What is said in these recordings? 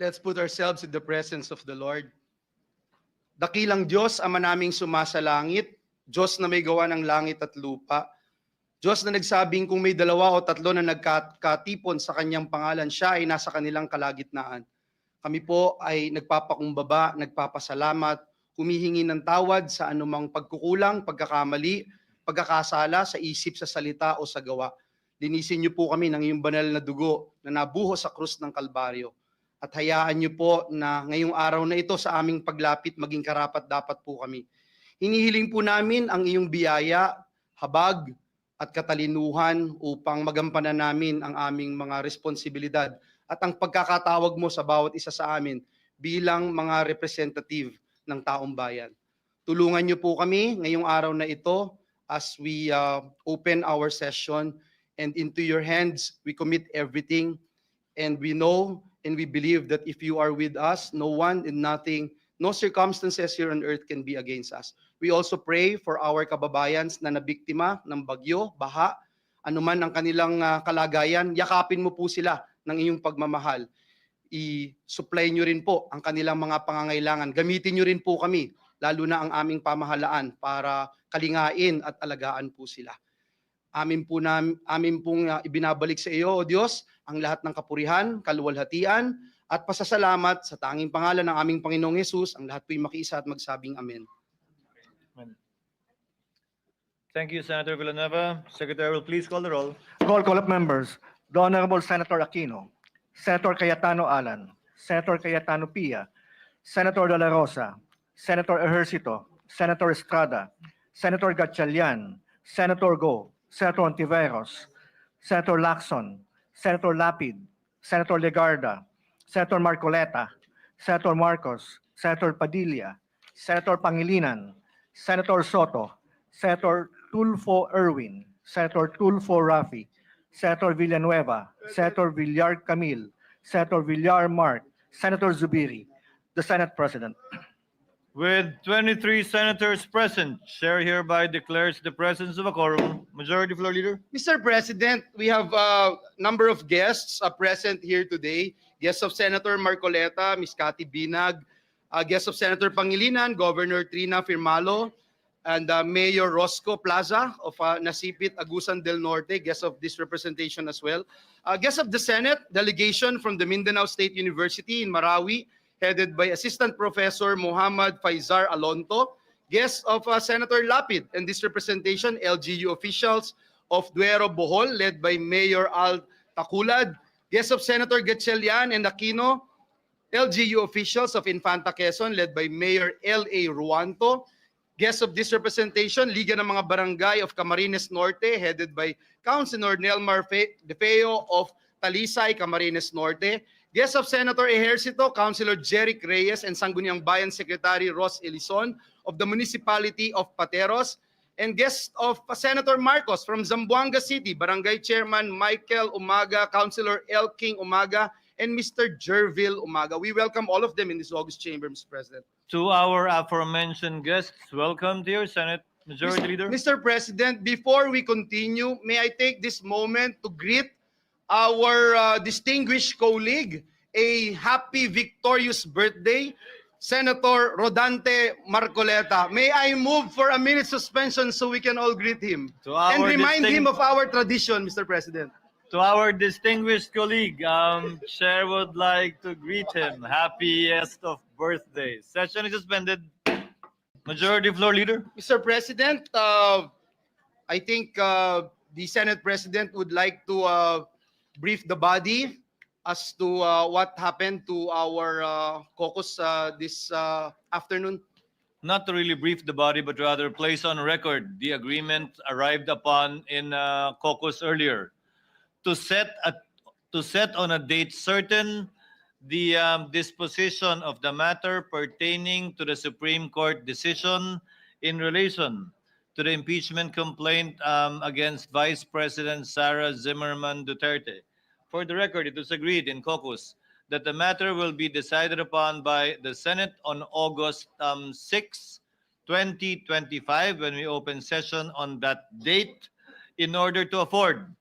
Let's put ourselves in the presence of the Lord. Dakilang Diyos, Ama naming sumasalangit, Diyos na may gawa ng langit at lupa, Diyos na nagsabing kung may dalawa o tatlo na nagkatipon sa kanyang pangalan, siya ay nasa kanilang kalagitnaan. Kami po ay nagpapakumbaba, nagpapasalamat, humihingi ng tawad sa anumang pagkukulang, pagkakamali, pagkakasala sa isip, sa salita o sa gawa. Linisin niyo po kami ng iyong banal na dugo na nabuho sa krus ng Kalbaryo. At hayaan niyo po na ngayong araw na ito sa aming paglapit maging karapat-dapat po kami. Hinihiling po namin ang iyong biyaya, habag, at katalinuhan upang magampanan namin ang aming mga responsibilidad at ang pagkakatawag mo sa bawat isa sa amin bilang mga representative ng taong bayan. Tulungan niyo po kami ngayong araw na ito as we open our session, and into your hands we commit everything, and we know and we believe that if you are with us, no one and nothing, no circumstances here on earth can be against us. We also pray for our kababayans na nabiktima ng bagyo, baha, anuman ang kanilang kalagayan, yakapin mo po sila ng iyong pagmamahal. I-supply nyo rin po ang kanilang mga pangangailangan. Gamitin nyo rin po kami, lalo na ang aming pamahalaan para kalingain at alagaan po sila. Amin pong ibinabalik sa iyo, O Diyos, ang lahat ng kapurihan, kaluwalhatian, at pasasalamat sa tanging pangalan ng aming Panginoong Hesus. Ang lahat po'y makiisa at magsabing Amen. Amen. Thank you, Senator Villanueva. Secretary will please call the roll. Roll call of members. The Honorable Senator Aquino, Senator Cayetano Alan, Senator Cayetano Pia, Senator De La Rosa, Senator Ejercito, Senator Estrada, Senator Gatchalian, Senator Go, Senator Ontiveros, Senator Lacson, Senator Lapid, Senator Legarda, Senator Marcoleta, Senator Marcos, Senator Padilla, Senator Pangilinan, Senator Soto, Senator Tulfo Erwin, Senator Tulfo Rafi, Senator Villanueva, Senator Villar Camil, Senator Villar Mark, Senator Zubiri, the Senate President. With 23 senators present, Chair hereby declares the presence of a quorum. Majority Floor Leader. Mr. President, we have a number of guests present here today. Guests of Senator Marcoleta, Ms. Cathy Binag, guests of Senator Pangilinan, Governor Trina Firmalo, and Mayor Rosco Plaza of Nasipit, Agusan del Norte, guests of this representation as well. Guests of the Senate, delegation from the Mindanao State University in Marawi, headed by Assistant Professor Muhammad Faizar Alonto, guests of Senator Lapid and this representation, LGU officials of Duero Bohol, led by Mayor Al Taculad, guests of Senator Gatchalian and Aquino, LGU officials of Infanta Quezon, led by Mayor L.A. Ruanto, guests of this representation, Liga ng mga Barangay of Camarines Norte, headed by Councilor Nelmar De Feo of Talisay, Camarines Norte, guests of Senator Ejercito, Councilor Jeric Reyes, and Sangguniang Bayan Secretary Ross Elison of the Municipality of Pateros, and guests of Senator Marcos from Zamboanga City, Barangay Chairman Michael Umaga, Councilor El King Umaga, and Mr. Jervil Umaga. We welcome all of them in this August chamber, Mr. President. To our aforementioned guests, welcome to your Senate Majority Leader. Mr. President, before we continue, may I take this moment to greet our distinguished colleague, a happy victorious birthday, Senator Rodante Marcoleta. May I move for a minute suspension so we can all greet him and remind him of our tradition, Mr. President. To our distinguished colleague, Chair would like to greet him. Happiest of birthdays. Session is suspended. Majority Floor Leader. Mr. President, I think the Senate President would like to brief the body as to what happened to our caucus this afternoon. Not to really brief the body, but rather place on record the agreement arrived upon in caucus earlier to set on a date certain the disposition of the matter pertaining to the Supreme Court decision in relation to the impeachment complaint against Vice President Sara Zimmerman Duterte. For the record, it was agreed in caucus that the matter will be decided upon by the Senate on August 6, 2025, when we open session on that date, in order to afford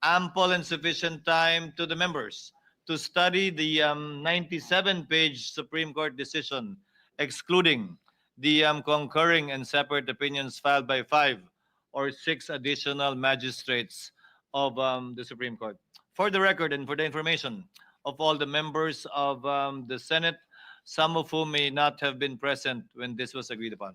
ample and sufficient time to the members to study the 97-page Supreme Court decision, excluding the concurring and separate opinions filed by 5 or 6 additional magistrates of the Supreme Court. For the record and for the information of all the members of the Senate, some of whom may not have been present when this was agreed upon.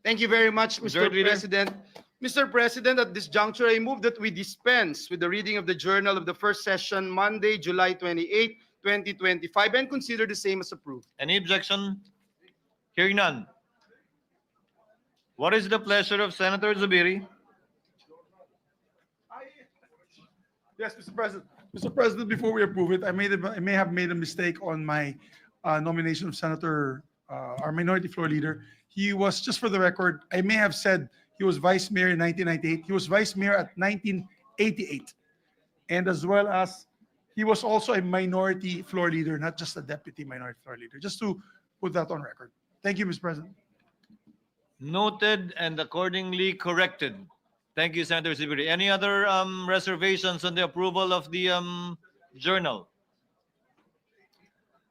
Thank you very much, Mr. Majority Leader. President. Mr. President, at this juncture, I move that we dispense with the reading of the journal of the first session, Monday, July 28, 2025, and consider the same as approved. Any objection? Hearing none. What is the pleasure of Senator Zubiri? Yes, Mr. President. Mr. President, before we approve it, I may have made a mistake on my nomination of Senator, our Minority Floor Leader. He was, just for the record, I may have said he was Vice Mayor in 1998. He was Vice Mayor at 1988. And as well as, he was also a Minority Floor Leader, not just a Deputy Minority Floor Leader. Just to put that on record. Thank you, Mr. President. Noted and accordingly corrected. Thank you, Senator Zubiri. Any other reservations on the approval of the journal?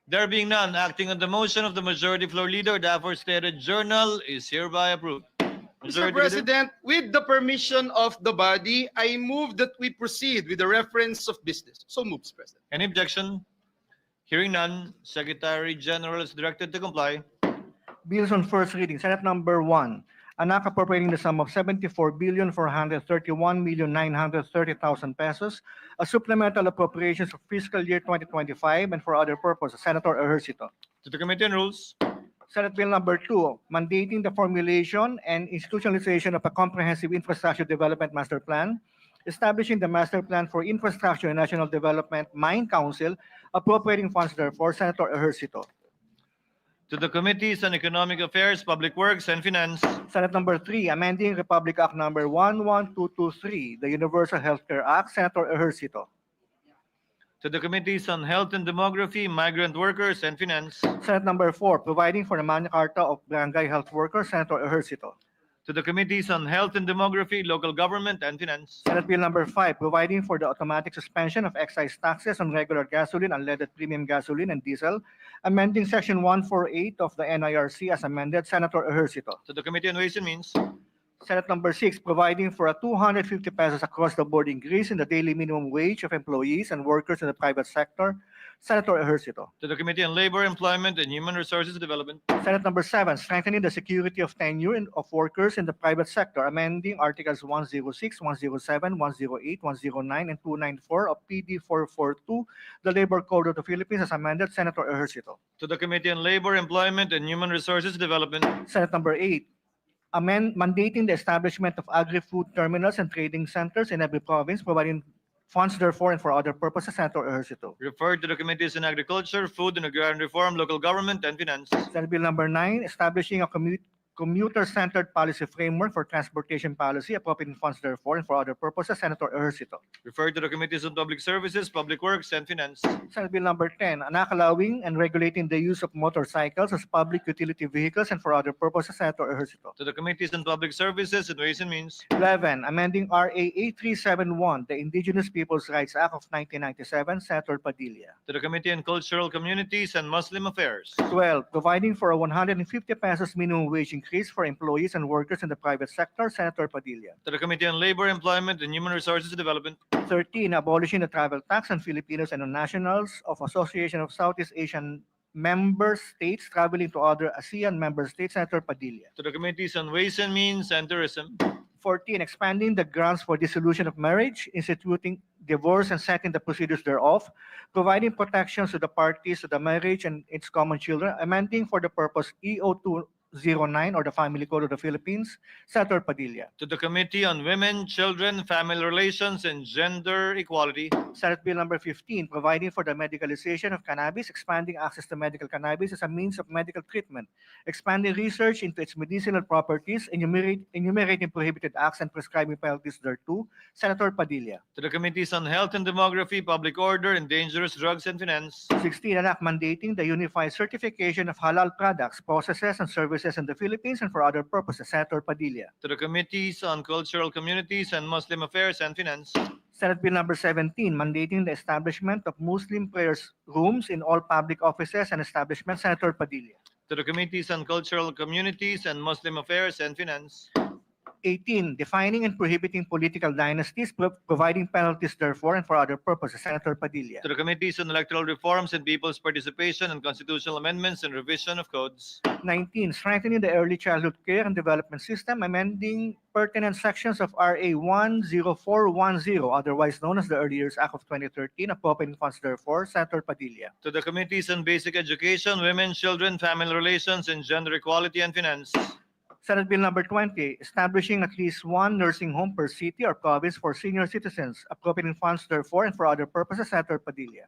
There being none, acting on the motion of the Majority Floor Leader, the aforestated journal is hereby approved. Mr. Majority Leader? President, with the permission of the body, I move that we proceed with the reference of business. So moves, President. Any objection? Hearing none, Secretary General is directed to comply. Bills on first reading. Senate number 1, an act appropriating the sum of 74,431,930,000 pesos, a supplemental appropriations for fiscal year 2025 and for other purposes. Senator Ejercito. To the Committee on Rules. Senate Bill number 2, mandating the formulation and institutionalization of a comprehensive infrastructure development master plan, establishing the master plan for infrastructure and national development, Mine Council, appropriating funds therefore. Senator Ejercito. To the Committees on Economic Affairs, Public Works, and Finance. Senate number 3, amending Republic Act number 11223, the Universal Healthcare Act. Senator Ejercito. To the Committees on Health and Demography, Migrant Workers, and Finance. Senate number 4, providing for the Magna Carta of Barangay Health Workers. Senator Ejercito. To the Committees on Health and Demography, Local Government, and Finance. Senate Bill number 5, providing for the automatic suspension of excise taxes on regular gasoline, unleaded premium gasoline, and diesel, amending Section 148 of the NIRC as amended. Senator Ejercito. To the Committee on Ways and Means. Senate number 6, providing for a 250 pesos across the board increase in the daily minimum wage of employees and workers in the private sector. Senator Ejercito. To the Committee on Labor, Employment, and Human Resources Development. Senate number 7, strengthening the security of tenure of workers in the private sector, amending Articles 106, 107, 108, 109, and 294 of PD 442, the Labor Code of the Philippines as amended. Senator Ejercito. To the Committee on Labor, Employment, and Human Resources Development. Senate number 8, mandating the establishment of agri-food terminals and trading centers in every province, providing funds therefore and for other purposes. Senator Ejercito. Referred to the Committees on Agriculture, Food and Agrarian Reform, Local Government, and Finance. Senate Bill number 9, establishing a commuter-centered policy framework for transportation policy, appropriating funds therefore and for other purposes. Senator Ejercito. Referred to the Committees on Public Services, Public Works, and Finance. Senate Bill number 10, an act allowing and regulating the use of motorcycles as public utility vehicles and for other purposes. Senator Ejercito. To the Committees on Public Services and Ways and Means. 11, amending RA 8371, the Indigenous Peoples' Rights Act of 1997. Senator Padilla. To the Committee on Cultural Communities and Muslim Affairs. 12, providing for a 150 pesos minimum wage increase for employees and workers in the private sector. Senator Padilla. To the Committee on Labor, Employment, and Human Resources Development. 13, abolishing the travel tax on Filipinos and on nationals of Association of Southeast Asian Member States traveling to other ASEAN member states. Senator Padilla. To the Committees on Ways and Means and Tourism. 14, expanding the grounds for dissolution of marriage, instituting divorce and setting the procedures thereof, providing protections to the parties to the marriage and its common children, amending for the purpose EO 209 or the Family Code of the Philippines. Senator Padilla. To the Committee on Women, Children, Family Relations, and Gender Equality. Senate Bill number 15, providing for the medicalization of cannabis, expanding access to medical cannabis as a means of medical treatment, expanding research into its medicinal properties, enumerating prohibited acts and prescribing penalties thereto. Senator Padilla. To the Committees on Health and Demography, Public Order, and Dangerous Drugs and Finance. 16, an act mandating the unified certification of halal products, processes, and services in the Philippines and for other purposes. Senator Padilla. To the Committees on Cultural Communities and Muslim Affairs and Finance. Senate Bill number 17, mandating the establishment of Muslim prayers rooms in all public offices and establishments. Senator Padilla. To the Committees on Cultural Communities and Muslim Affairs and Finance. 18, defining and prohibiting political dynasties, providing penalties therefore and for other purposes. Senator Padilla. To the Committees on Electoral Reforms and People's Participation and Constitutional Amendments and Revision of Codes. 19, strengthening the early childhood care and development system, amending pertinent sections of RA 10410, otherwise known as the Early Years Act of 2013, appropriating funds therefore. Senator Padilla. To the Committees on Basic Education, Women, Children, Family Relations, and Gender Equality and Finance. Senate Bill number 20, establishing at least one nursing home per city or province for senior citizens, appropriating funds therefore and for other purposes. Senator Padilla.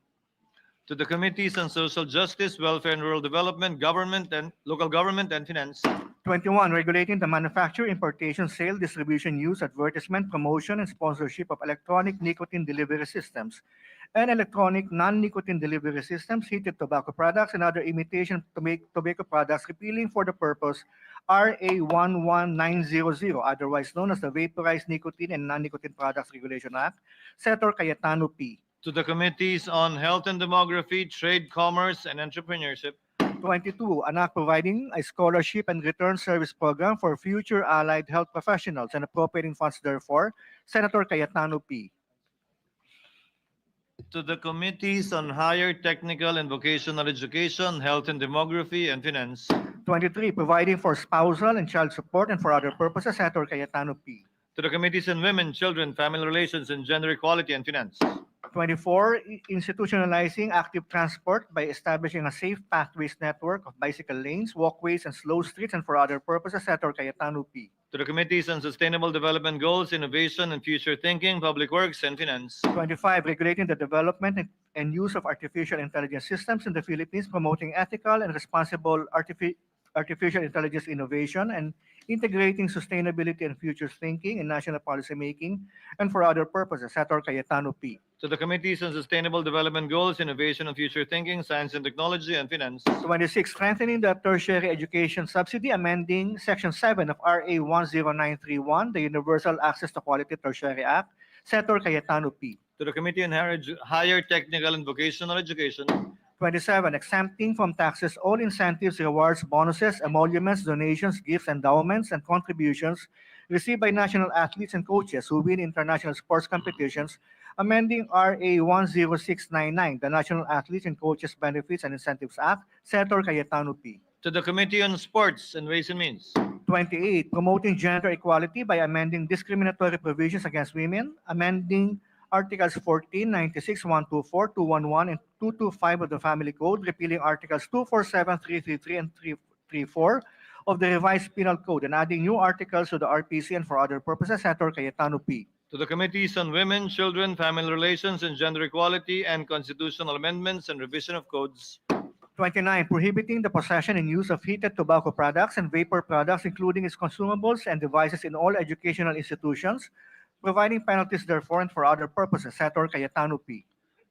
To the Committees on Social Justice, Welfare and Rural Development, Government and Local Government and Finance. 21, regulating the manufacture, importation, sale, distribution, use, advertisement, promotion, and sponsorship of electronic nicotine delivery systems and electronic non-nicotine delivery systems, heated tobacco products, and other imitation tobacco products, repealing for the purpose RA 11900, otherwise known as the Vaporized Nicotine and Non-Nicotine Products Regulation Act. Senator Cayetano P. To the Committees on Health and Demography, Trade, Commerce, and Entrepreneurship. 22, an act providing a scholarship and return service program for future allied health professionals and appropriating funds therefore. Senator Cayetano P. To the Committees on Higher Technical and Vocational Education, Health and Demography, and Finance. 23, providing for spousal and child support and for other purposes. Senator Cayetano P. To the Committees on Women, Children, Family Relations, and Gender Equality and Finance. 24, institutionalizing active transport by establishing a safe pathways network of bicycle lanes, walkways, and slow streets and for other purposes. Senator Cayetano P. To the Committees on Sustainable Development Goals, Innovation and Future Thinking, Public Works, and Finance. 25, regulating the development and use of artificial intelligence systems in the Philippines, promoting ethical and responsible artificial intelligence innovation and integrating sustainability and future thinking in national policy making and for other purposes. Senator Cayetano P. To the Committees on Sustainable Development Goals, Innovation and Future Thinking, Science and Technology, and Finance. 26, strengthening the tertiary education subsidy, amending Section 7 of RA 10931, the Universal Access to Quality Tertiary Act. Senator Cayetano P. To the Committee on Higher Technical and Vocational Education. 27, exempting from taxes all incentives, rewards, bonuses, emoluments, donations, gifts, endowments, and contributions received by national athletes and coaches who win international sports competitions, amending RA 10699, the National Athletes and Coaches Benefits and Incentives Act. Senator Cayetano P. To the Committee on Sports and Ways and Means. 28, promoting gender equality by amending discriminatory provisions against women, amending Articles 14, 96, 124, 211, and 225 of the Family Code, repealing Articles 247, 333, and 334 of the Revised Penal Code, and adding new articles to the RPC and for other purposes. Senator Cayetano P. To the Committees on Women, Children, Family Relations, and Gender Equality, and Constitutional Amendments and Revision of Codes. 29, prohibiting the possession and use of heated tobacco products and vapor products, including its consumables and devices in all educational institutions, providing penalties therefore and for other purposes. Senator Cayetano P.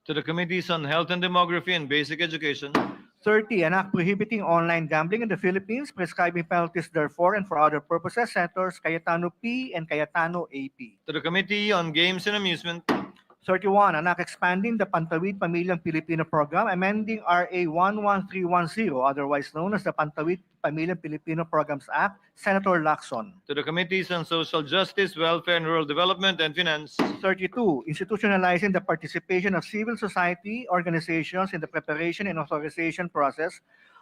To the Committees on Health and Demography and Basic Education. 30, an act prohibiting online gambling in the Philippines, prescribing penalties therefore and for other purposes. Senators Cayetano P. and Cayetano A.P. To the Committee on Games and Amusement. 31, an act expanding the Pantawid Pamilyang Pilipino Program, amending RA 11310, otherwise known as the Pantawid Pamilyang Pilipino Programs Act. Senator Lacson. To the Committees on Social Justice, Welfare and Rural Development, and Finance. 32, institutionalizing the participation of civil society organizations in the preparation and authorization process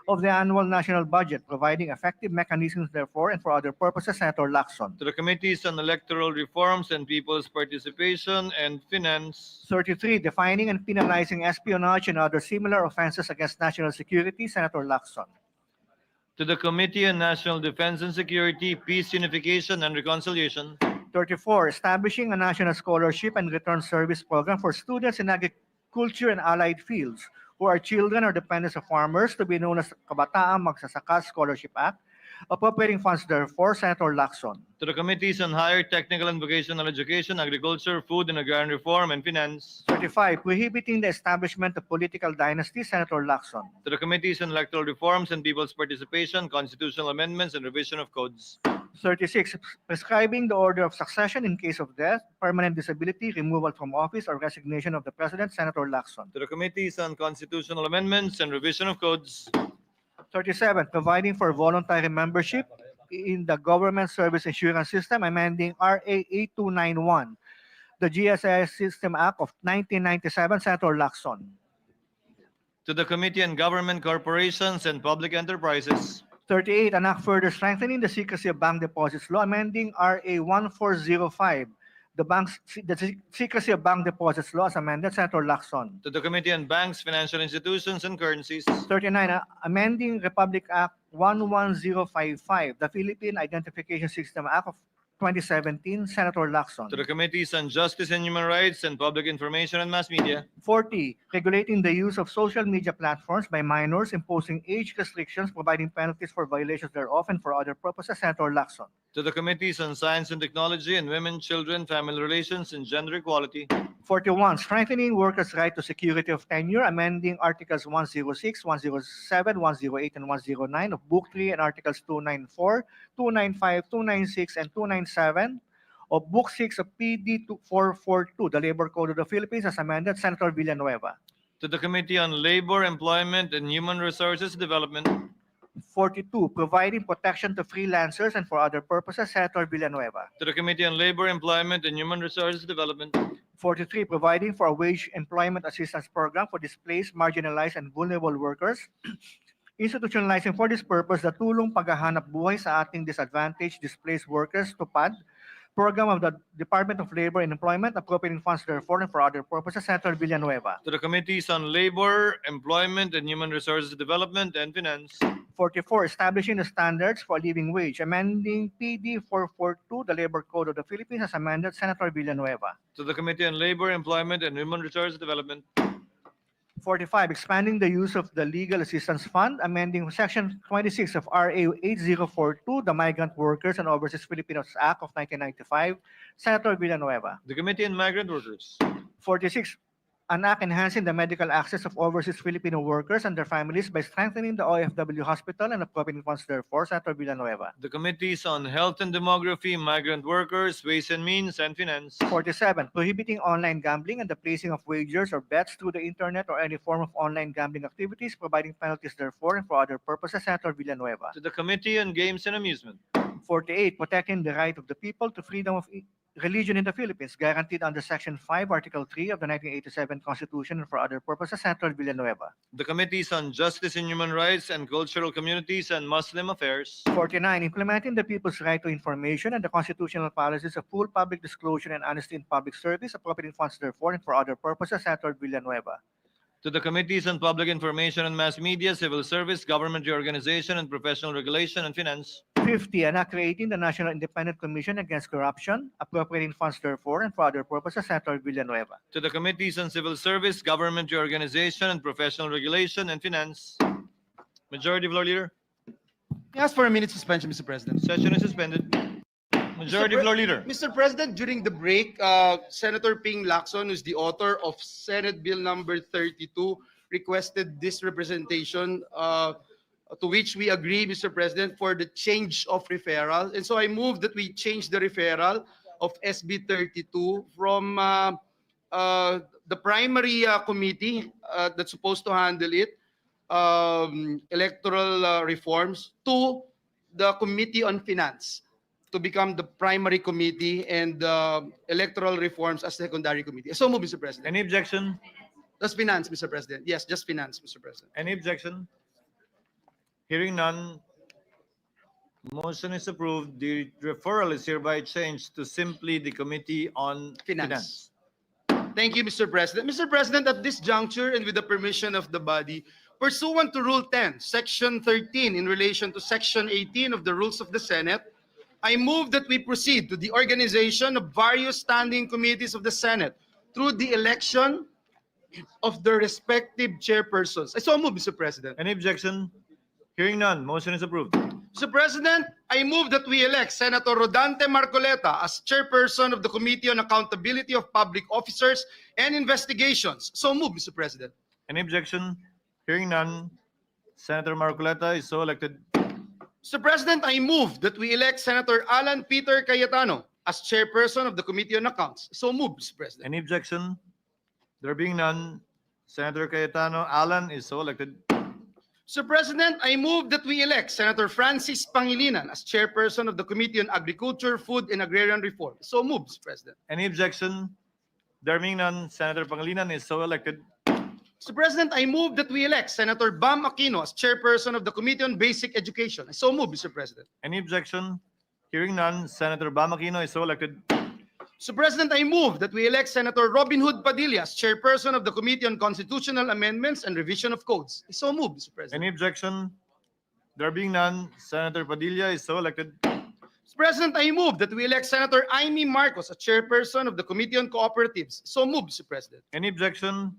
of the annual national budget, providing effective mechanisms therefore and for other purposes. Senator Lacson. To the Committees on Electoral Reforms and People's Participation and Finance. 33, defining and penalizing espionage and other similar offenses against national security. Senator Lacson. To the Committee on National Defense and Security, Peace, Unification, and Reconciliation. 34, establishing a national scholarship and return service program for students in agriculture and allied fields who are children or dependents of farmers, to be known as Kabataang Magsasaka Scholarship Act, appropriating funds therefore, Senator Lacson. To the Committees on Higher Technical and Vocational Education, Agriculture, Food and Agrarian Reform, and Finance. 35, prohibiting the establishment of political dynasties, Senator Lacson. To the Committees on Electoral Reforms and People's Participation, Constitutional Amendments, and Revision of Codes. 36, prescribing the order of succession in case of death, permanent disability, removal from office, or resignation of the President, Senator Lacson. To the Committees on Constitutional Amendments and Revision of Codes. 37, providing for voluntary membership in the Government Service Insurance System, amending RA 8291, the GSIS System Act of 1997, Senator Lacson. To the Committee on Government Corporations and Public Enterprises. 38, an act further strengthening the secrecy of bank deposits law, amending RA 1405, the secrecy of bank deposits law as amended, Senator Lacson. To the Committee on Banks, Financial Institutions, and Currencies. 39, amending Republic Act 11055, the Philippine Identification System Act of 2017, Senator Lacson. To the Committees on Justice and Human Rights and Public Information and Mass Media. 40, regulating the use of social media platforms by minors, imposing age restrictions, providing penalties for violations thereof, and for other purposes, Senator Lacson. To the Committees on Science and Technology and Women, Children, Family Relations, and Gender Equality. 41, strengthening workers' right to security of tenure, amending Articles 106, 107, 108, and 109 of Book 3 and Articles 294, 295, 296, and 297 of Book 6 of PD 442, the Labor Code of the Philippines, as amended, Senator Villanueva. To the Committee on Labor, Employment, and Human Resources Development. 42, providing protection to freelancers and for other purposes, Senator Villanueva. To the Committee on Labor, Employment, and Human Resources Development. 43, providing for a wage employment assistance program for displaced, marginalized, and vulnerable workers, institutionalizing for this purpose the Tulong Paghahanap Buhay sa Ating Disadvantaged Displaced Workers, TUPAD, program of the Department of Labor and Employment, appropriating funds therefore and for other purposes, Senator Villanueva. To the Committees on Labor, Employment, and Human Resources Development, and Finance. 44, establishing the standards for a living wage, amending PD 442, the Labor Code of the Philippines, as amended, Senator Villanueva. To the Committee on Labor, Employment, and Human Resources Development. 45, expanding the use of the Legal Assistance Fund, amending Section 26 of RA 8042, the Migrant Workers and Overseas Filipinos Act of 1995, Senator Villanueva. The Committee on Migrant Workers. 46, an act enhancing the medical access of overseas Filipino workers and their families by strengthening the OFW hospital and appropriating funds therefore, Senator Villanueva. The Committees on Health and Demography, Migrant Workers, Ways and Means, and Finance. 47, prohibiting online gambling and the placing of wagers or bets through the internet or any form of online gambling activities, providing penalties therefore and for other purposes, Senator Villanueva. To the Committee on Games and Amusement. 48, protecting the right of the people to freedom of religion in the Philippines, guaranteed under Section 5, Article 3 of the 1987 Constitution and for other purposes, Senator Villanueva. The Committees on Justice and Human Rights and Cultural Communities and Muslim Affairs. 49, implementing the people's right to information and the constitutional policies of full public disclosure and honesty in public service, appropriating funds therefore and for other purposes, Senator Villanueva. To the Committees on Public Information and Mass Media, Civil Service, Government Reorganization, and Professional Regulation, and Finance. 50, an act creating the National Independent Commission Against Corruption, appropriating funds therefore and for other purposes, Senator Villanueva. To the Committees on Civil Service, Government Reorganization, and Professional Regulation, and Finance. Majority Floor Leader. I ask for a minute suspension, Mr. President. Session is suspended. Majority Floor Leader. Mr. President, during the break, Senator Ping Lacson, who's the author of Senate Bill number 32, requested this representation, to which we agree, Mr. President, for the change of referral. And so I move that we change the referral of SB 32 from the primary committee that's supposed to handle it, electoral reforms, to the Committee on Finance, to become the primary committee and electoral reforms as secondary committee. So move, Mr. President. Any objection? Just finance, Mr. President. Yes, just finance, Mr. President. Any objection? Hearing none, motion is approved. The referral is hereby changed to simply the Committee on Finance. Thank you, Mr. President. Mr. President, at this juncture and with the permission of the body, pursuant to Rule 10, Section 13, in relation to Section 18 of the Rules of the Senate, I move that we proceed to the organization of various standing committees of the Senate through the election of the respective chairpersons. I so move, Mr. President. Any objection? Hearing none, motion is approved. Mr. President, I move that we elect Senator Rodante Marcoleta as chairperson of the Committee on Accountability of Public Officers and Investigations. So move, Mr. President. Any objection? Hearing none, Senator Marcoleta is so elected. Mr. President, I move that we elect Senator Alan Peter Cayetano as chairperson of the Committee on Accounts. So move, Mr. President. Any objection? There being none, Senator Cayetano Alan is so elected. Mr. President, I move that we elect Senator Francis Pangilinan as chairperson of the Committee on Agriculture, Food, and Agrarian Reform. So move, Mr. President. Any objection? There being none, Senator Pangilinan is so elected. Mr. President, I move that we elect Senator Bam Aquino as chairperson of the Committee on Basic Education. So move, Mr. President. Any objection? Hearing none, Senator Bam Aquino is so elected. Mr. President, I move that we elect Senator Robin Hood Padilla as chairperson of the Committee on Constitutional Amendments and Revision of Codes. So move, Mr. President. Any objection? There being none, Senator Padilla is so elected. Mr. President, I move that we elect Senator Amy Marcos as chairperson of the Committee on Cooperatives. So move, Mr. President. Any objection?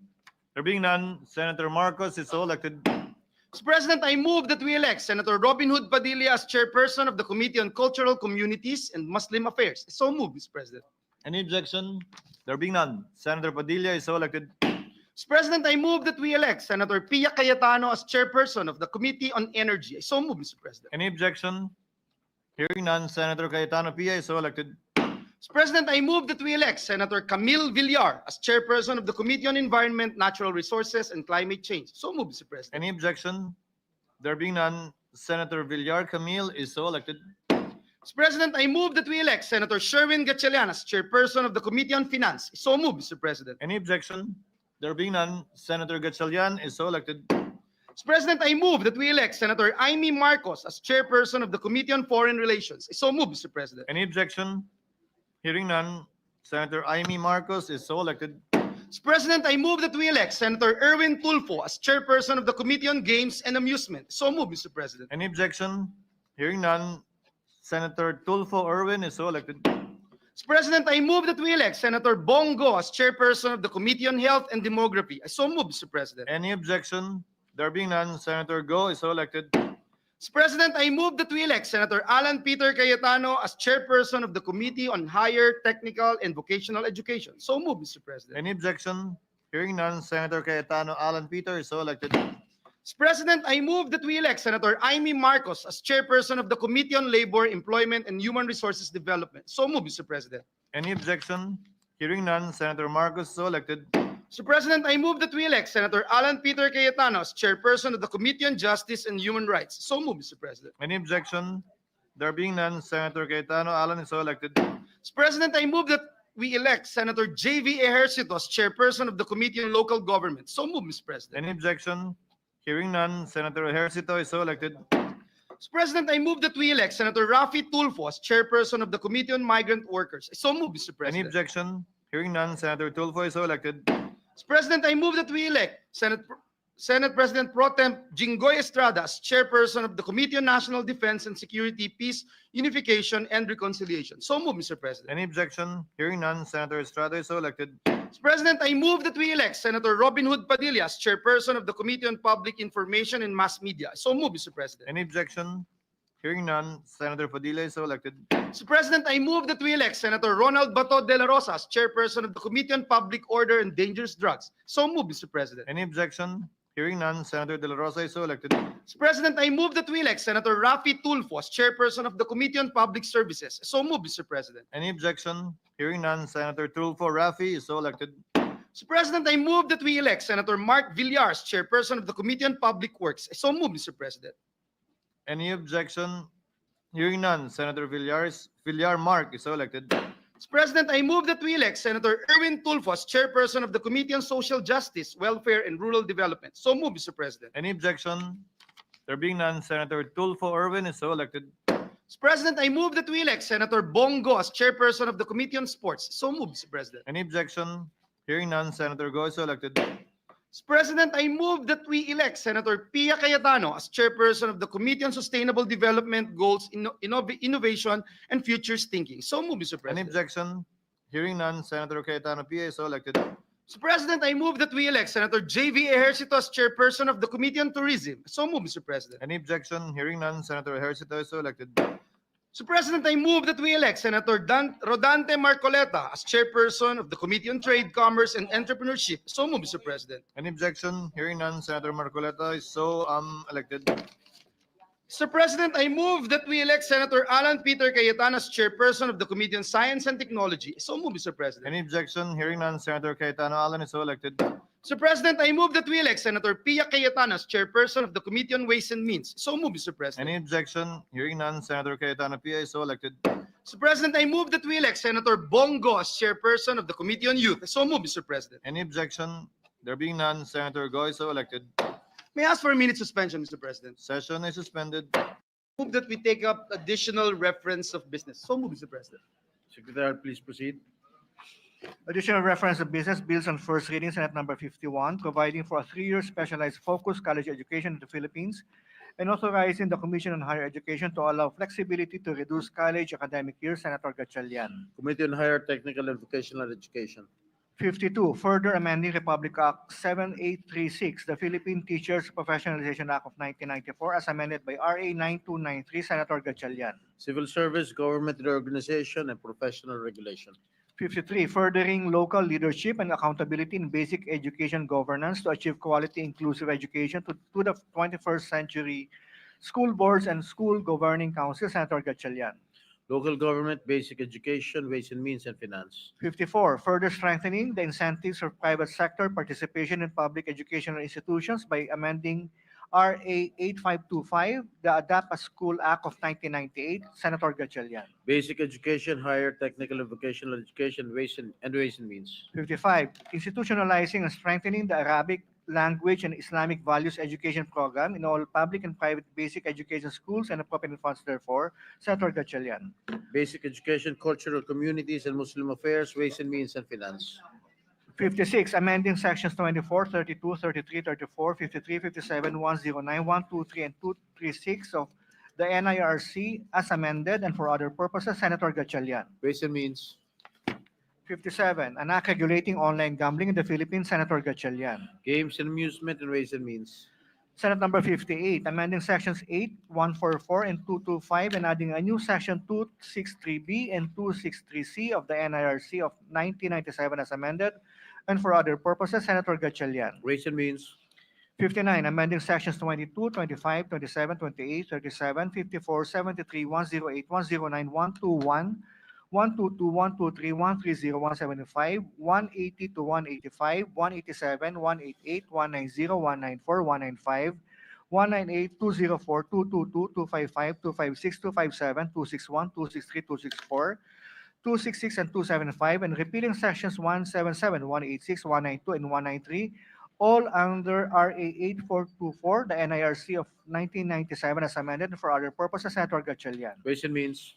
There being none, Senator Marcos is so elected. Mr. President, I move that we elect Senator Robin Hood Padilla as chairperson of the Committee on Cultural Communities and Muslim Affairs. So move, Mr. President. Any objection? There being none, Senator Padilla is so elected. Mr. President, I move that we elect Senator Pia Cayetano as chairperson of the Committee on Energy. So move, Mr. President. Any objection? Hearing none, Senator Cayetano Pia is so elected. Mr. President, I move that we elect Senator Camille Villar as chairperson of the Committee on Environment, Natural Resources, and Climate Change. So move, Mr. President. Any objection? There being none, Senator Villar Camille is so elected. Mr. President, I move that we elect Senator Sherwin Gatchalian as chairperson of the Committee on Finance. So move, Mr. President. Any objection? There being none, Senator Gatchalian is so elected. Mr. President, I move that we elect Senator Amy Marcos as chairperson of the Committee on Foreign Relations. So move, Mr. President. Any objection? Hearing none, Senator Amy Marcos is so elected. Mr. President, I move that we elect Senator Erwin Tulfo as chairperson of the Committee on Games and Amusement. So move, Mr. President. Any objection? Hearing none, Senator Tulfo Erwin is so elected. Mr. President, I move that we elect Senator Bongo as chairperson of the Committee on Health and Demography. So move, Mr. President. Any objection? There being none, Senator Go is so elected. Mr. President, I move that we elect Senator Alan Peter Cayetano as chairperson of the Committee on Higher Technical and Vocational Education. So move, Mr. President. Any objection? Hearing none, Senator Cayetano Alan Peter is so elected. Mr. President, I move that we elect Senator Amy Marcos as chairperson of the Committee on Labor, Employment, and Human Resources Development. So move, Mr. President. Any objection? Hearing none, Senator Marcos is so elected. Mr. President, I move that we elect Senator Alan Peter Cayetano as chairperson of the Committee on Justice and Human Rights. So move, Mr. President. Any objection? There being none, Senator Cayetano Alan is so elected. Mr. President, I move that we elect Senator J.V. Ejercito as chairperson of the Committee on Local Government. So move, Mr. President. Any objection? Hearing none, Senator Ejercito is so elected. Mr. President, I move that we elect Senator Rafi Tulfo as chairperson of the Committee on Migrant Workers. So move, Mr. Any President. objection? Hearing none, Senator Tulfo is so elected. Mr. President, I move that we elect Senate President Pro Tem Jinggoy Estrada as chairperson of the Committee on National Defense and Security, Peace, Unification, and Reconciliation. So move, Mr. President. Any objection? Hearing none, Senator Estrada is so elected. Mr. President, I move that we elect Senator Robin Hood Padilla as chairperson of the Committee on Public Information and Mass Media. So move, Mr. President. Any objection? Hearing none, Senator Padilla is so elected. Mr. President, I move that we elect Senator Ronald Bato de la Rosa as chairperson of the Committee on Public Order and Dangerous Drugs. So move, Mr. President. Any objection? Hearing none, Senator De La Rosa is so elected. Mr. President, I move that we elect Senator Rafi Tulfo as chairperson of the Committee on Public Services. So move, Mr. President. Any objection? Hearing none, Senator Tulfo Rafi is so elected. Mr. President, I move that we elect Senator Mark Villar as chairperson of the Committee on Public Works. So move, Mr. President. Any objection? Hearing none, Senator Villar Mark is so elected. Mr. President, I move that we elect Senator Erwin Tulfo as chairperson of the Committee on Social Justice, Welfare, and Rural Development. So move, Mr. President. Any objection? There being none, Senator Tulfo Erwin is so elected. Mr. President, I move that we elect Senator Bongo as chairperson of the Committee on Sports. So move, Mr. President. Any objection? Hearing none, Senator Go is so elected. Mr. President, I move that we elect Senator Pia Cayetano as chairperson of the Committee on Sustainable Development Goals, Innovation, and Futures Thinking. So move, Mr. Any President. objection? Hearing none, Senator Cayetano Pia is so elected. Mr. President, I move that we elect Senator J.V. Ejercito as chairperson of the Committee on Tourism. So move, Mr. President. Any objection? Hearing none, Senator Ejercito is so elected. Mr. President, I move that we elect Senator Rodante Marcoleta as chairperson of the Committee on Trade, Commerce, and Entrepreneurship. So move, Mr. President. Any objection? Hearing none, Senator Marcoleta is so elected. Mr. President, I move that we elect Senator Alan Peter Cayetano as chairperson of the Committee on Science and Technology. So move, Mr. President. Any objection? Hearing none, Senator Cayetano Alan is so elected. Mr. President, I move that we elect Senator Pia Cayetano as chairperson of the Committee on Ways and Means. So move, Mr. President. Any objection? Hearing none, Senator Cayetano Pia is so elected. Mr. President, I move that we elect Senator Bongo as chairperson of the Committee on Youth. So move, Mr. President. Any objection? There being none, Senator Go is so elected. May I ask for a minute suspension, Mr. President? Session is suspended. Move that we take up additional reference of business. So move, Mr. President. Secretary, please proceed. Additional reference of business bills on first reading, Senate number 51, providing for a 3-year specialized focused college education in the Philippines and authorizing the Commission on Higher Education to allow flexibility to reduce college academic year, Senator Gatchalian. Committee on Higher Technical and Vocational Education. 52, further amending Republic Act 7836, the Philippine Teachers Professionalization Act of 1994 as amended by RA 9293, Senator Gatchalian. Civil Service, Government Reorganization, and Professional Regulation. 53, furthering local leadership and accountability in basic education governance to achieve quality inclusive education to the 21st century. School boards and school governing councils, Senator Gatchalian. Local Government, Basic Education, Ways and Means, and Finance. 54, further strengthening the incentives for private sector participation in public educational institutions by amending RA 8525, the Adapt a School Act of 1998, Senator Gatchalian. Basic Education, Higher Technical and Vocational Education, Ways and Means. 55, institutionalizing and strengthening the Arabic language and Islamic values education program in all public and private basic education schools and appropriate funds therefore, Senator Gatchalian. Basic Education, Cultural Communities, and Muslim Affairs, Ways and Means, and Finance. 56, amending sections 24, 32, 33, 34, 53, 57, 109, 123, and 236 of the NIRC as amended and for other purposes, Senator Gatchalian. Ways and Means. 57, an act regulating online gambling in the Philippines, Senator Gatchalian. Games and Amusement, and Ways and Means. Senate number 58, amending sections 8, 144, and 225 and adding a new section 263B and 263C of the NIRC of 1997 as amended and for other purposes, Senator Gatchalian. Ways and Means. 59, amending sections 22, 25, 27, 28, 37, 54, 73, 108, 109, 121, 122, 123, 130, 175, 180 to 185, 187, 188, 190, 194, 195, 198, 204, 222, 255, 256, 257, 261, 263, 264, 266, and 275, and repealing sections 177, 186, 192, and 193, all under RA 8424, the NIRC of 1997 as amended and for other purposes, Senator Gatchalian. Ways and Means.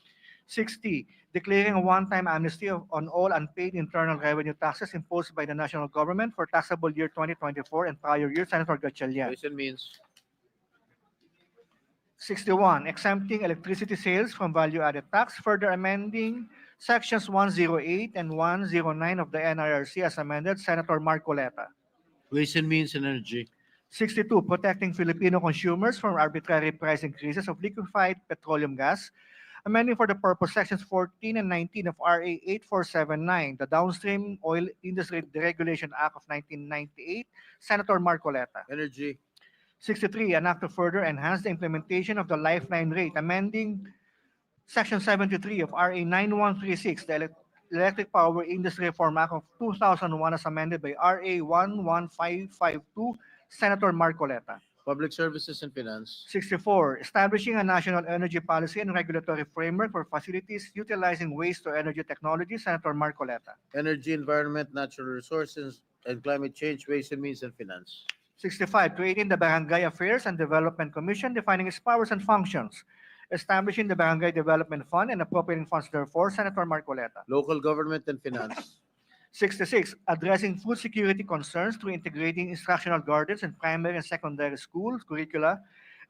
60, declaring a one-time amnesty on all unpaid internal revenue taxes imposed by the national government for taxable year 2024 and prior years, Senator Gatchalian. Ways and Means. 61, exempting electricity sales from value-added tax, further amending sections 108 and 109 of the NIRC as amended, Senator Marcoleta. Ways and Means and Energy. 62, protecting Filipino consumers from arbitrary price increases of liquefied petroleum gas, amending for the purpose sections 14 and 19 of RA 8479, the Downstream Oil Industry Deregulation Act of 1998, Senator Marcoleta. Energy. 63, an act to further enhance the implementation of the lifeline rate, amending section 73 of RA 9136, the Electric Power Industry Reform Act of 2001 as amended by RA 11552, Senator Marcoleta. Public Services and Finance. 64, establishing a national energy policy and regulatory framework for facilities utilizing waste-to-energy technology, Senator Marcoleta. Energy, Environment, Natural Resources, and Climate Change, Ways and Means, and Finance. 65, creating the Barangay Affairs and Development Commission, defining its powers and functions, establishing the Barangay Development Fund and appropriating funds therefore, Senator Marcoleta. Local Government and Finance. 66, addressing food security concerns through integrating instructional gardens in primary and secondary schools curricula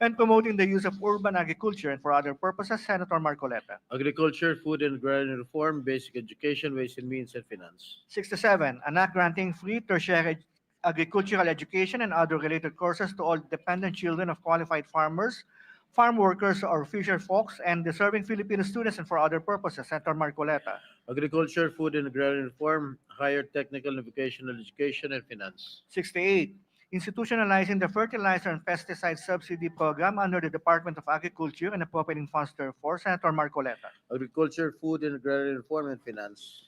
and promoting the use of urban agriculture and for other purposes, Senator Marcoleta. Agriculture, Food and Agrarian Reform, Basic Education, Ways and Means, and Finance. 67, an act granting free tertiary agricultural education and other related courses to all dependent children of qualified farmers, farm workers, or fisher folks, and deserving Filipino students and for other purposes, Senator Marcoleta. Agriculture, Food and Agrarian Reform, Higher Technical and Vocational Education, and Finance. 68, institutionalizing the fertilizer and pesticide subsidy program under the Department of Agriculture and appropriating funds therefore, Senator Marcoleta. Agriculture, Food and Agrarian Reform, and Finance.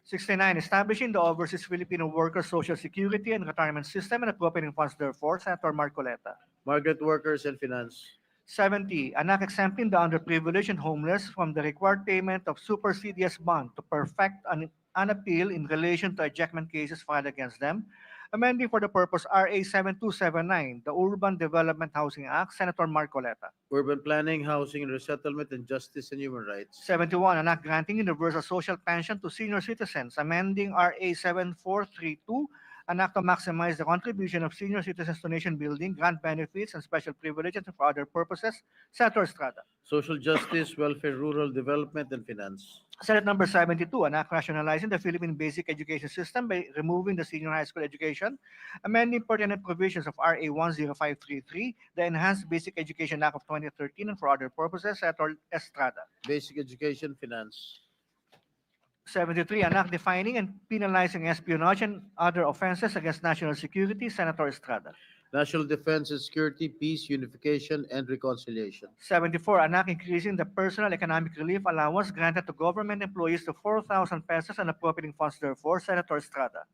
69, establishing the Overseas Filipino Workers Social Security and Retirement System and appropriating funds therefore, Senator Marcoleta. Migrant Workers and Finance. 70, an act exempting the underprivileged and homeless from the required payment of super CDS bond to perfect an appeal in relation to ejectment cases filed against them, amending for the purpose RA 7279, the Urban Development Housing Act, Senator Marcoleta. Urban Planning, Housing and Resettlement, and Justice and Human Rights. 71, an act granting universal social pension to senior citizens, amending RA 7432, an act to maximize the contribution of senior citizens to nation building, grant benefits, and special privileges and for other purposes, Senator Estrada. Social Justice, Welfare, Rural Development, and Finance. Senate number 72, an act rationalizing the Philippine basic education system by removing the senior high school education, amending pertinent provisions of RA 10533, the Enhanced Basic Education Act of 2013, and for other purposes, Senator Estrada. Basic Education, Finance. 73, an act defining and penalizing espionage and other offenses against national security, Senator Estrada. National Defense and Security, Peace, Unification, and Reconciliation. 74, an act increasing the personal economic relief allowance granted to government employees to 4,000 pesos and appropriating funds therefore, Senator Estrada.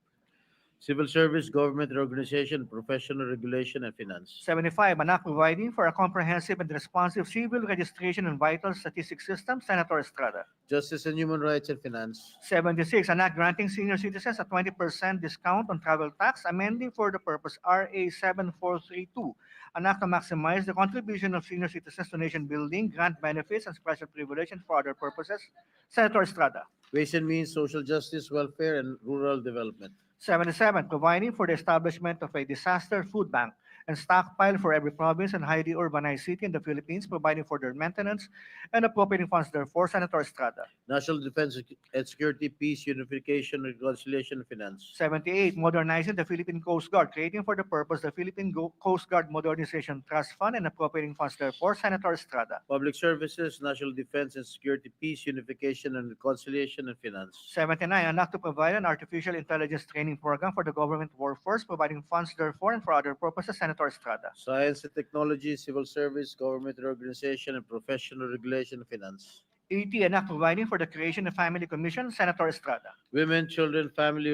Civil Service, Government Organization, Professional Regulation, and Finance. 75, an act providing for a comprehensive and responsive civil registration and vital statistics system, Senator Estrada. Justice and Human Rights, and Finance. 76, an act granting senior citizens a 20% discount on travel tax, amending for the purpose RA 7432, an act to maximize the contribution of senior citizens to nation building, grant benefits, and special privilege and for other purposes, Senator Estrada. Ways and Means, Social Justice, Welfare, and Rural Development. 77, providing for the establishment of a disaster food bank and stockpile for every province and highly urbanized city in the Philippines, providing for their maintenance and appropriating funds therefore, Senator Estrada. National Defense and Security, Peace, Unification, Reconciliation, and Finance. 78, modernizing the Philippine Coast Guard, creating for the purpose the Philippine Coast Guard Modernization Trust Fund and appropriating funds therefore, Senator Estrada. Public Services, National Defense and Security, Peace, Unification, and Reconciliation, and Finance. 79, an act to provide an artificial intelligence training program for the government workforce, providing funds therefore and for other purposes, Senator Estrada. Science and Technology, Civil Service, Government Organization, and Professional Regulation, and Finance. 80, an act providing for the creation of Family Commission, Senator Estrada. Women, Children, Family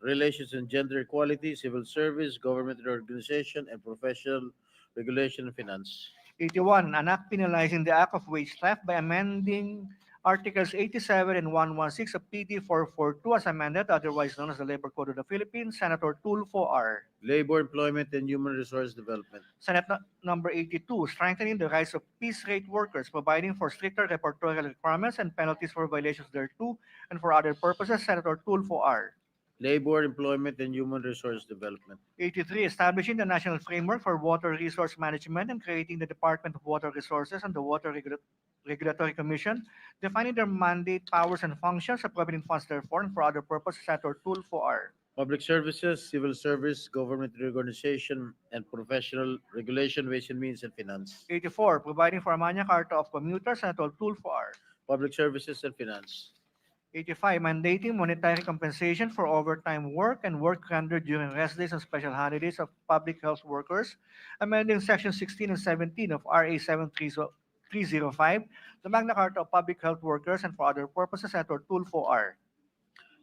Relations, and Gender Equality, Civil Service, Government Organization, and Professional Regulation, and Finance. 81, an act penalizing the act of wage theft by amending Articles 87 and 116 of PD 442 as amended, otherwise known as the Labor Code of the Philippines, Senator Tulfo R. Labor, Employment, and Human Resource Development. Senate number 82, strengthening the rights of piece rate workers, providing for stricter reportorial requirements and penalties for violations thereto, and for other purposes, Senator Tulfo R. Labor, Employment, and Human Resource Development. 83, establishing the national framework for water resource management and creating the Department of Water Resources and the Water Regulatory Commission, defining their mandate, powers, and functions, appropriating funds therefore, and for other purposes, Senator Tulfo R. Public Services, Civil Service, Government Reorganization, and Professional Regulation, Ways and Means, and Finance. 84, providing for a Magna Carta of commuters, Senator Tulfo R. Public Services and Finance. 85, mandating monetary compensation for overtime work and work rendered during rest days and special holidays of public health workers, amending Section 16 and 17 of RA 7305, the Magna Carta of Public Health Workers, and for other purposes, Senator Tulfo R.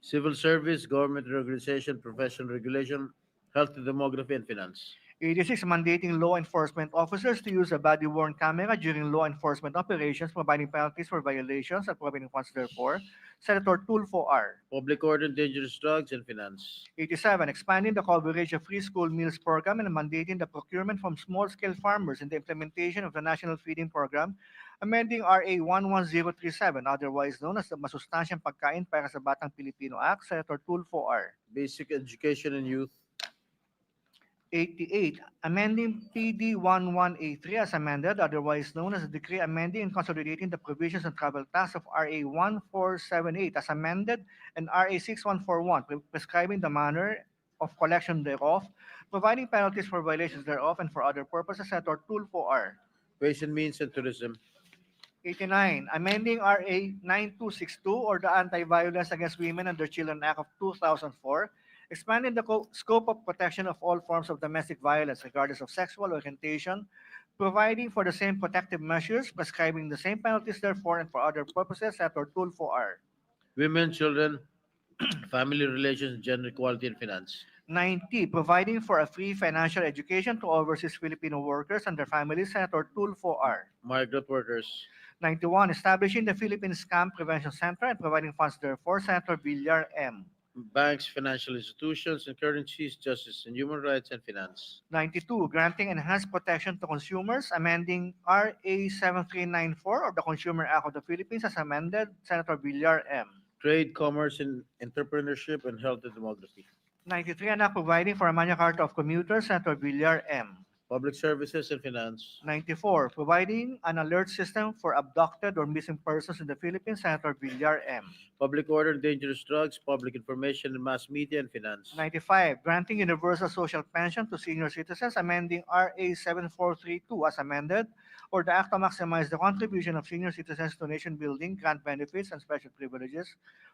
Civil Service, Government Reorganization, Professional Regulation, Health and Demography, and Finance. 86, mandating law enforcement officers to use a body-worn camera during law enforcement operations, providing penalties for violations, appropriating funds therefore, Senator Tulfo R. Public Order and Dangerous Drugs, and Finance. 87, expanding the coverage of free school meals program and mandating the procurement from small-scale farmers in the implementation of the National Feeding Program, amending RA 11037, otherwise known as the Masustansyang Pagkain para sa Batang Pilipino Act, Senator Tulfo R. Basic Education and Youth. 88, amending PD 1183 as amended, otherwise known as the decree amending and consolidating the provisions and travel tax of RA 1478 as amended and RA 6141, prescribing the manner of collection thereof, providing penalties for violations thereof, and for other purposes, Senator Tulfo R. Ways and Means and Tourism. 89, amending RA 9262 or the Anti-Violence Against Women and Their Children Act of 2004, expanding the scope of protection of all forms of domestic violence regardless of sexual orientation, providing for the same protective measures, prescribing the same penalties therefore, and for other purposes, Senator Tulfo R. Women, Children, Family Relations, Gender Equality, and Finance. 90, providing for a free financial education to overseas Filipino workers and their families, Senator Tulfo R. Migrant Workers. 91, establishing the Philippine Scam Prevention Center and providing funds therefor, Senator Villar M. Banks, Financial Institutions, and Currencies, Justice and Human Rights, and Finance. 92, granting enhanced protection to consumers, amending RA 7394 of the Consumer Act of the Philippines as amended, Senator Villar M. Trade, Commerce, and Entrepreneurship, and Health and Demography. 93, anak providing for a Magna Carta of Commuters, Senator Villar M. Public Services and Finance. 94, providing an alert system for abducted or missing persons in the Philippines, Senator Villar M. Public Order and Dangerous Drugs, Public Information and Mass Media, and Finance. 95, granting universal social pension to senior citizens, amending RA 7432 as amended, or the act to maximize the contribution of senior citizens to nation building, grant benefits, and special privileges,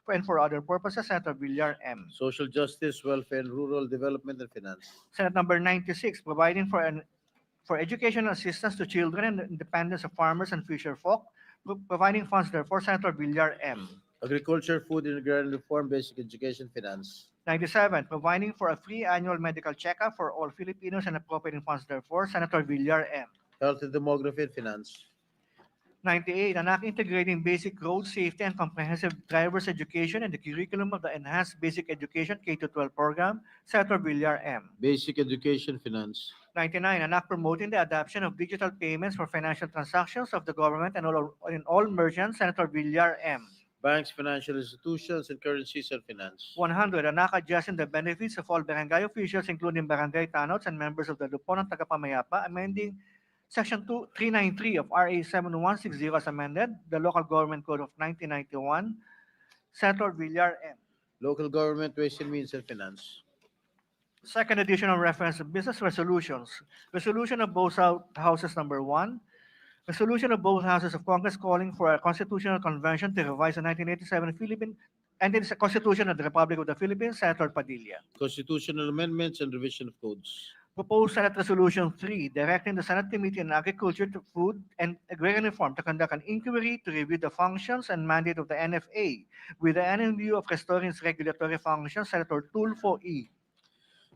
and for other purposes, Senator Villar M. Social Justice, Welfare, and Rural Development, and Finance. Senate number 96, providing for educational assistance to children and the independence of farmers and fisher folk, providing funds therefore, Senator Villar M. Agriculture, Food and Agrarian Reform, Basic Education, Finance. 97, providing for a free annual medical checkup for all Filipinos and appropriating funds therefore, Senator Villar M. Health and Demography, and Finance. 98, an act integrating basic road safety and comprehensive driver's education in the curriculum of the Enhanced Basic Education K-12 program, Senator Villar M. Basic Education, Finance. 99, an act promoting the adoption of digital payments for financial transactions of the government and all merchants, Senator Villar M. Banks, Financial Institutions, and Currencies, and Finance. 100, an act adjusting the benefits of all barangay officials, including barangay tanots and members of the Lupon ng Tagapamayapa, amending Section 393 of RA 7160 as amended, the Local Government Code of 1991, Senator Villar M. Local Government, Ways and Means, and Finance. Second edition of reference to business resolutions. Resolution of both houses number 1. Resolution of both houses of Congress calling for a constitutional convention to revise the 1987 Philippine and the Constitution of the Republic of the Philippines, Senator Padilla. Constitutional Amendments and Revision of Codes. Proposed Senate Resolution 3, directing the Senate Committee on Agriculture, Food, and Agrarian Reform to conduct an inquiry to review the functions and mandate of the NFA with the end in view of restoring its regulatory functions, Senator Tulfo E.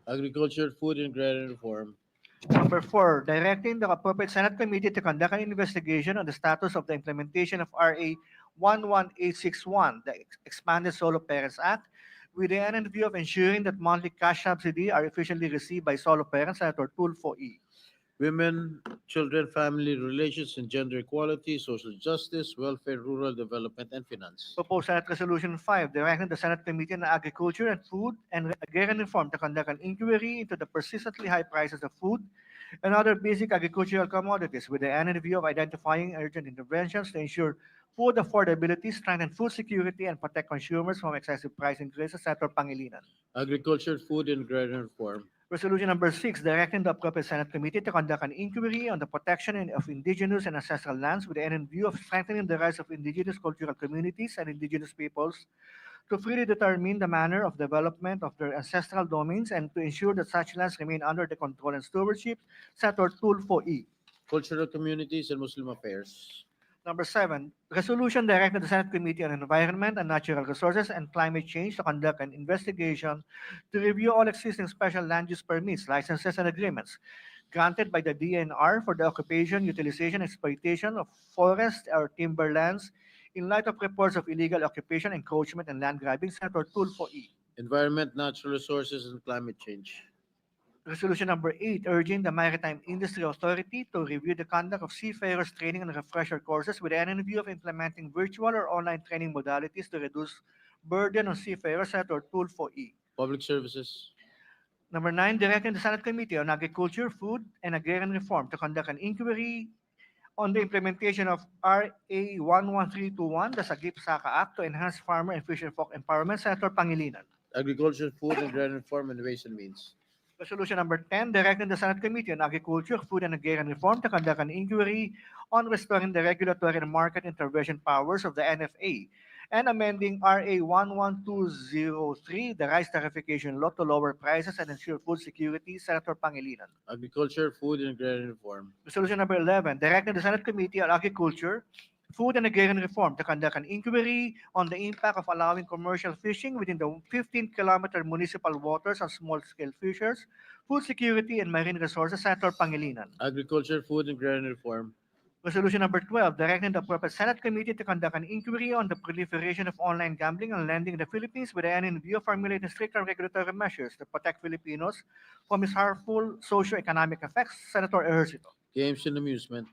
Agriculture, Food, and Agrarian Reform. Number 4, directing the appropriate Senate Committee to conduct an investigation on the status of the implementation of RA 11861, the Expanded Solo Parents Act, with the end in view of ensuring that monthly cash subsidy are efficiently received by solo parents, Senator Tulfo E. Women, Children, Family Relations, and Gender Equality, Social Justice, Welfare, Rural Development, and Finance. Proposed Senate Resolution 5, directing the Senate Committee on Agriculture and Food and Agrarian Reform to conduct an inquiry into the persistently high prices of food and other basic agricultural commodities with the end in view of identifying urgent interventions to ensure food affordability, strengthen food security, and protect consumers from excessive price increases, Senator Pangilinan. Agriculture, Food, and Agrarian Reform. Resolution number 6, directing the appropriate Senate Committee to conduct an inquiry on the protection of indigenous and ancestral lands with the end in view of strengthening the rights of indigenous cultural communities and indigenous peoples to freely determine the manner of development of their ancestral domains and to ensure that such lands remain under the control and stewardship, Senator Tulfo E. Cultural Communities and Muslim Affairs. Number 7, resolution directing the Senate Committee on Environment and Natural Resources and Climate Change to conduct an investigation to review all existing special land use permits, licenses, and agreements granted by the DNR for the occupation, utilization, exploitation of forest or timberlands in light of reports of illegal occupation, encroachment, and land grabbing, Senator Tulfo E. Environment, Natural Resources, and Climate Change. Resolution number 8, urging the Maritime Industry Authority to review the conduct of seafarers training and refresher courses with the end in view of implementing virtual or online training modalities to reduce burden on seafarers, Senator Tulfo E. Public Services. Number 9, directing the Senate Committee on Agriculture, Food, and Agrarian Reform to conduct an inquiry on the implementation of RA 11321, the Sagip-Saka Act, to enhance farmer and fisher folk empowerment. Senator Pangilinan. Agriculture, Food, and Agrarian Reform and Ways and Means. Resolution number 10, directing the Senate Committee on Agriculture, Food, and Agrarian Reform to conduct an inquiry on restoring the regulatory and market intervention powers of the NFA and amending RA 11203, the rice tarification law, to lower prices and ensure food security. Senator Pangilinan. Agriculture, Food, and Agrarian Reform. Resolution number 11, directing the Senate Committee on Agriculture, Food, and Agrarian Reform to conduct an inquiry on the impact of allowing commercial fishing within the 15-kilometer municipal waters on small-scale fishers, food security, and marine resources. Senator Pangilinan. Agriculture, Food, and Agrarian Reform. Resolution number 12, directing the appropriate Senate Committee to conduct an inquiry on the proliferation of online gambling and lending in the Philippines with the end in view of formulating stricter regulatory measures to protect Filipinos from its harmful socio-economic effects. Senator Ejercito. Games and Amusement.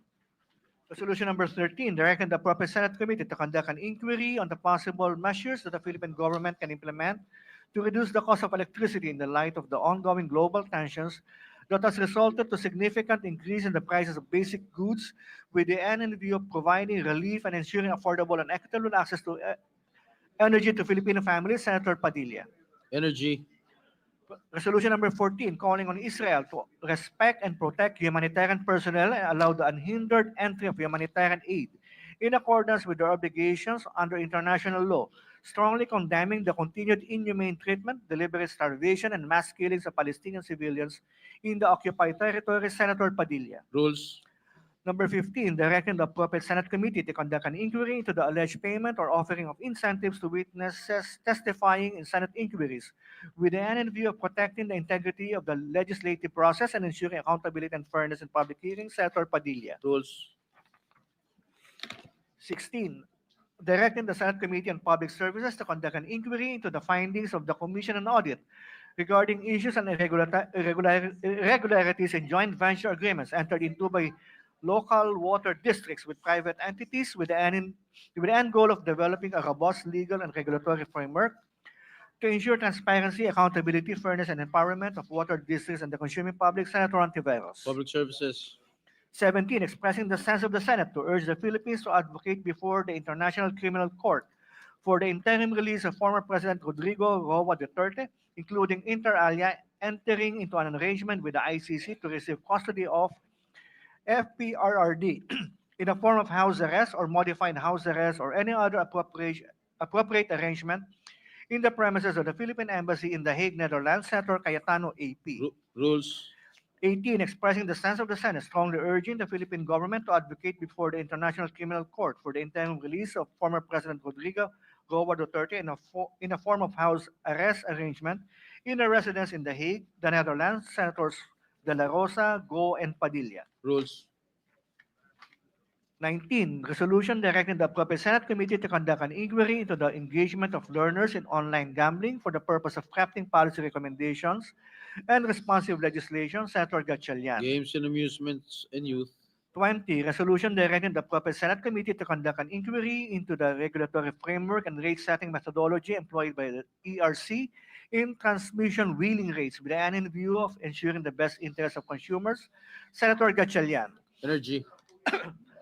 Resolution number 13, directing the appropriate Senate Committee to conduct an inquiry on the possible measures that the Philippine government can implement to reduce the cost of electricity in the light of the ongoing global tensions that has resulted to significant increase in the prices of basic goods with the end in view of providing relief and ensuring affordable and equitable access to energy to Filipino families. Senator Padilla. Energy. Resolution number 14, calling on Israel to respect and protect humanitarian personnel and allow the unhindered entry of humanitarian aid in accordance with their obligations under international law, strongly condemning the continued inhumane treatment, deliberate starvation, and mass killings of Palestinian civilians in the occupied territory. Senator Padilla. Rules. Number 15, directing the appropriate Senate Committee to conduct an inquiry into the alleged payment or offering of incentives to witnesses testifying in Senate inquiries with the end in view of protecting the integrity of the legislative process and ensuring accountability and fairness in public hearings. Senator Padilla. Rules. 16, directing the Senate Committee on Public Services to conduct an inquiry into the findings of the Commission on Audit regarding issues and irregularities in joint venture agreements entered into by local water districts with private entities with the end goal of developing a robust legal and regulatory framework to ensure transparency, accountability, fairness, and empowerment of water districts and the consuming public. Senator Ontiveros. Public Services. 17, expressing the sense of the Senate to urge the Philippines to advocate before the International Criminal Court for the interim release of former President Rodrigo Roa Duterte, including inter alia entering into an arrangement with the ICC to receive custody of FPRRD in the form of house arrest or modified house arrest or any other appropriate arrangement in the premises of the Philippine Embassy in The Hague, Netherlands. Senator Cayetano AP. Rules. 18, expressing the sense of the Senate, strongly urging the Philippine government to advocate before the International Criminal Court for the interim release of former President Rodrigo Roa Duterte in a form of house arrest arrangement in a residence in The Hague, the Netherlands. Senators De La Rosa, Go, and Padilla. Rules. 19, resolution directing the appropriate Senate Committee to conduct an inquiry into the engagement of learners in online gambling for the purpose of crafting policy recommendations and responsive legislation. Senator Gatchalian. Games and Amusements and Youth. 20, resolution directing the appropriate Senate Committee to conduct an inquiry into the regulatory framework and rate-setting methodology employed by the ERC in transmission wheeling rates with the end in view of ensuring the best interests of consumers. Senator Gatchalian. Energy.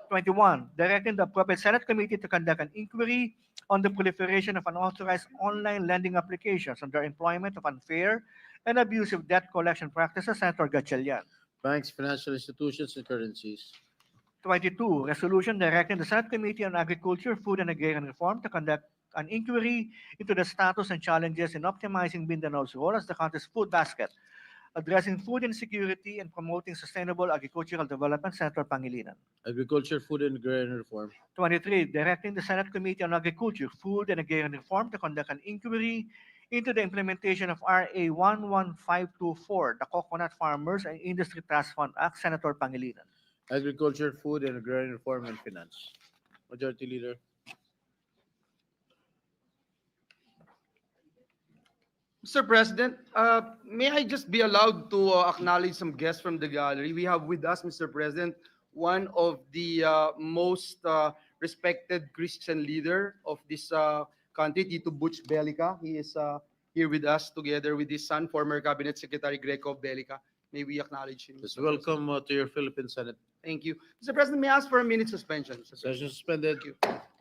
21, directing the appropriate Senate Committee to conduct an inquiry on the proliferation of unauthorized online lending applications and their employment of unfair and abusive debt collection practices. Senator Gatchalian. Banks, financial institutions, and currencies. 22, resolution directing the Senate Committee on Agriculture, Food, and Agrarian Reform to conduct an inquiry into the status and challenges in optimizing Mindano's role as the country's food basket, addressing food insecurity and promoting sustainable agricultural development. Senator Pangilinan. Agriculture, Food, and Agrarian Reform. 23, directing the Senate Committee on Agriculture, Food, and Agrarian Reform to conduct an inquiry into the implementation of RA 11524, the Coconut Farmers and Industry Trust Fund Act. Senator Pangilinan. Agriculture, Food, and Agrarian Reform and Finance. Majority Leader. Mr. President, may I just be allowed to acknowledge some guests from the gallery? We have with us, Mr. President, one of the most respected Christian leader of this country, Tito Butch Belica. He is here with us together with his son, former Cabinet Secretary Greco Belica. May we acknowledge him. Just Mr. President. welcome to your Philippine Senate. Thank you. Mr. President, may I ask for a minute suspension? Mr. President? Session suspended. Thank you.